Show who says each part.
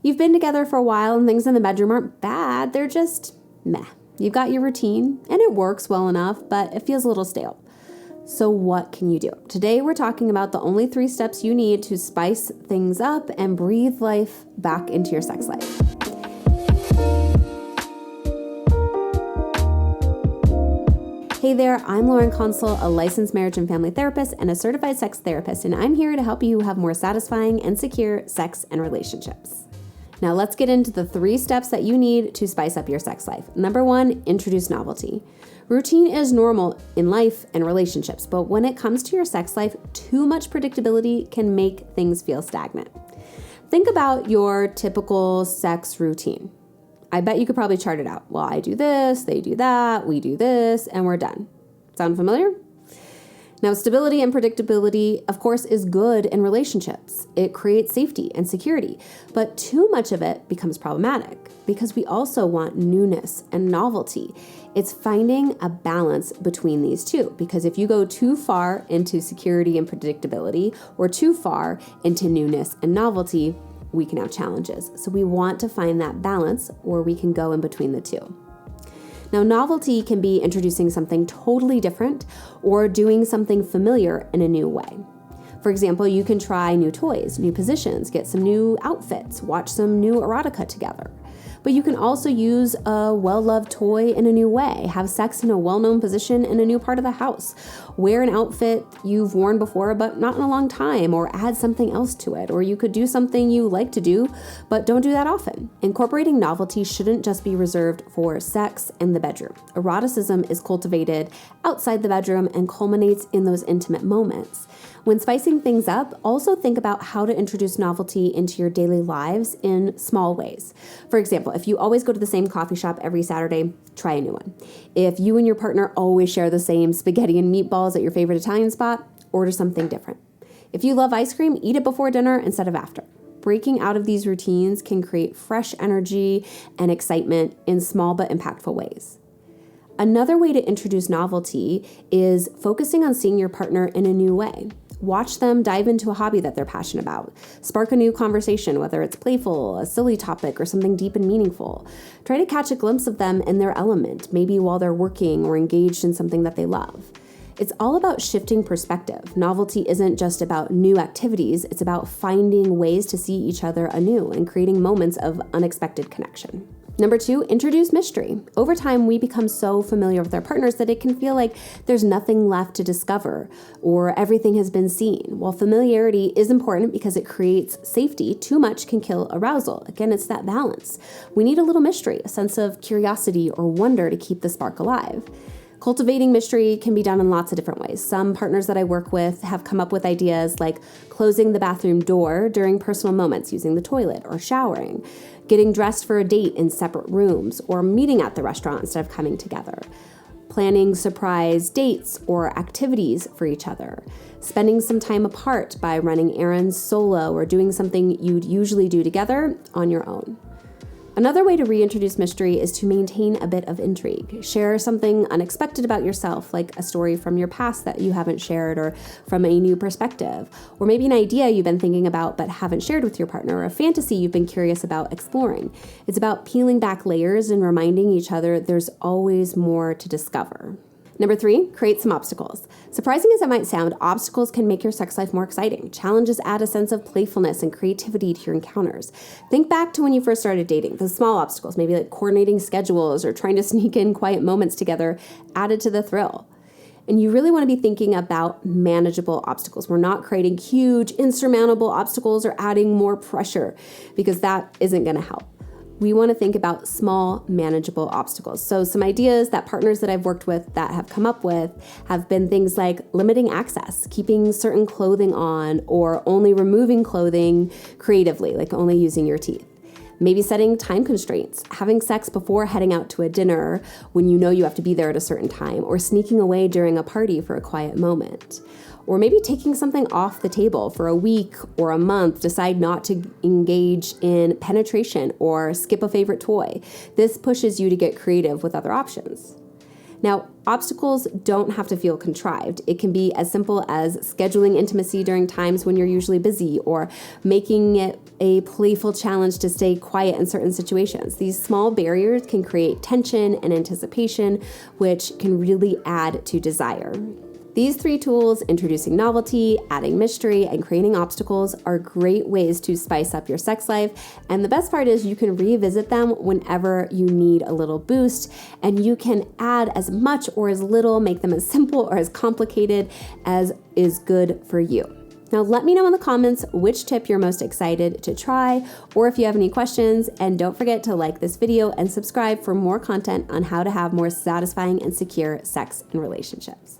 Speaker 1: You've been together for a while and things in the bedroom aren't bad, they're just meh. You've got your routine and it works well enough, but it feels a little stale. So what can you do? Today we're talking about the only 3 steps you need to spice things up and breathe life back into your sex life. Hey there, I'm Lauren Consul, a licensed marriage and family therapist and a certified sex therapist, and I'm here to help you have more satisfying and secure sex and relationships. Now let's get into the 3 steps that you need to spice up your sex life. Number 1, introduce novelty. Routine is normal in life and relationships, but when it comes to your sex life, too much predictability can make things feel stagnant. Think about your typical sex routine. I bet you could probably chart it out. Well, I do this, they do that, we do this, and we're done. Sound familiar? Now, stability and predictability, of course, is good in relationships. It creates safety and security, but too much of it becomes problematic because we also want newness and novelty. It's finding a balance between these two, because if you go too far into security and predictability or too far into newness and novelty, we can have challenges. So we want to find that balance, or we can go in between the two. Now, novelty can be introducing something totally different or doing something familiar in a new way. For example, you can try new toys, new positions, get some new outfits, watch some new erotica together. But you can also use a well-loved toy in a new way, have sex in a well-known position in a new part of the house, wear an outfit you've worn before but not in a long time, or add something else to it. Or you could do something you like to do but don't do that often. Incorporating novelty shouldn't just be reserved for sex in the bedroom. Eroticism is cultivated outside the bedroom and culminates in those intimate moments. When spicing things up, also think about how to introduce novelty into your daily lives in small ways. For example, if you always go to the same coffee shop every Saturday, try a new one. If you and your partner always share the same spaghetti and meatballs at your favorite Italian spot, order something different. If you love ice cream, eat it before dinner instead of after. Breaking out of these routines can create fresh energy and excitement in small but impactful ways. Another way to introduce novelty is focusing on seeing your partner in a new way. Watch them dive into a hobby that they're passionate about. Spark a new conversation, whether it's playful, a silly topic, or something deep and meaningful. Try to catch a glimpse of them in their element, maybe while they're working or engaged in something that they love. It's all about shifting perspective. Novelty isn't just about new activities, it's about finding ways to see each other anew and creating moments of unexpected connection. Number 2, introduce mystery. Over time, we become so familiar with our partners that it can feel like there's nothing left to discover or everything has been seen. While familiarity is important because it creates safety, too much can kill arousal. Again, it's that balance. We need a little mystery, a sense of curiosity or wonder to keep the spark alive. Cultivating mystery can be done in lots of different ways. Some partners that I work with have come up with ideas like closing the bathroom door during personal moments using the toilet or showering, getting dressed for a date in separate rooms, or meeting at the restaurant instead of coming together, planning surprise dates or activities for each other, spending some time apart by running errands solo or doing something you'd usually do together on your own. Another way to reintroduce mystery is to maintain a bit of intrigue. Share something unexpected about yourself, like a story from your past that you haven't shared, or from a new perspective, or maybe an idea you've been thinking about but haven't shared with your partner, or a fantasy you've been curious about exploring. It's about peeling back layers and reminding each other there's always more to discover. Number 3, create some obstacles. Surprising as it might sound, obstacles can make your sex life more exciting. Challenges add a sense of playfulness and creativity to your encounters. Think back to when you first started dating. The small obstacles, maybe like coordinating schedules or trying to sneak in quiet moments together, added to the thrill. And you really want to be thinking about manageable obstacles. We're not creating huge, insurmountable obstacles or adding more pressure, because that isn't going to help. We want to think about small, manageable obstacles. So some ideas that partners that I've worked with that have come up with have been things like limiting access, keeping certain clothing on, or only removing clothing creatively, like only using your teeth. Maybe setting time constraints, having sex before heading out to a dinner when you know you have to be there at a certain time, or sneaking away during a party for a quiet moment. Or maybe taking something off the table for a week or a month, decide not to engage in penetration or skip a favorite toy. This pushes you to get creative with other options. Now, obstacles don't have to feel contrived. It can be as simple as scheduling intimacy during times when you're usually busy, or making it a playful challenge to stay quiet in certain situations. These small barriers can create tension and anticipation, which can really add to desire. These 3 tools, introducing novelty, adding mystery, and creating obstacles, are great ways to spice up your sex life. And the best part is you can revisit them whenever you need a little boost, and you can add as much or as little, make them as simple or as complicated as is good for you. Now, let me know in the comments which tip you're most excited to try, or if you have any questions, and don't forget to like this video and subscribe for more content on how to have more satisfying and secure sex and relationships.